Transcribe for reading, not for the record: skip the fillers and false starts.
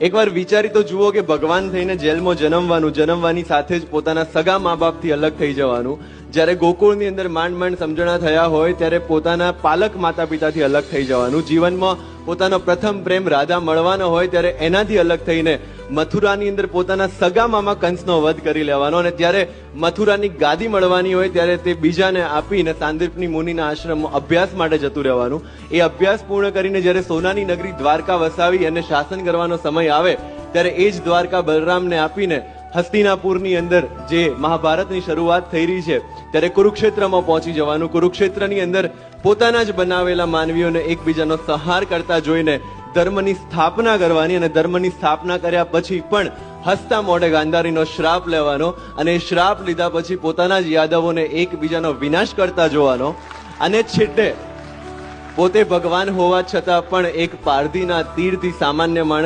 એકવાર વિચારી તો જુઓ કે ભગવાન થઈને જેલમાં જન્મવાની સાથે જ પોતાના સગા મા બાપથી અલગ થઈ જવાનું. જ્યારે ગોકુળની અંદર માંડ માંડ સમજણા થયા હોય ત્યારે પોતાના પાલક માતા પિતાથી અલગ થઈ જવાનું. જીવનમાં પોતાનો પ્રથમ પ્રેમ રાધા મળવાનો હોય ત્યારે એનાથી અલગ થઈને મથુરાની અંદર પોતાના સગા મામા કંસનો વધ કરી લેવાનો, અને ત્યારે મથુરાની ગાદી મળવાની હોય ત્યારે તે બીજાને આપીને સાંદીપની મુનિના આશ્રમમાં અભ્યાસ માટે જતું રહેવાનું. એ અભ્યાસ પૂર્ણ કરીને જ્યારે સોનાની નગરી દ્વારકા વસાવી અને શાસન કરવાનો સમય આવે ત્યારે એ જ દ્વારકા બલરામને આપીને હસ્તિનાપુરની અંદર જે મહાભારતની શરૂઆત થઈ રહી છે ત્યારે કુરુક્ષેત્રમાં પહોંચી જવાનું. કુરુક્ષેત્રની અંદર પોતાના જ બનાવેલા માનવીઓને એકબીજાનો સંહાર કરતા જોઈને ધર્મની સ્થાપના કરવાની, અને ધર્મની સ્થાપના કર્યા પછી પણ હસતા મોઢે ગાંધારીનો શ્રાપ લેવાનો, અને એ શ્રાપ લીધા પછી પોતાના જ યાદવોને એકબીજાનો વિનાશ કરતા જોવાનો, અને છેલ્લે પોતે ભગવાન હોવા છતાં પણ એક પારધીના તીરથી સામાન્ય માણસ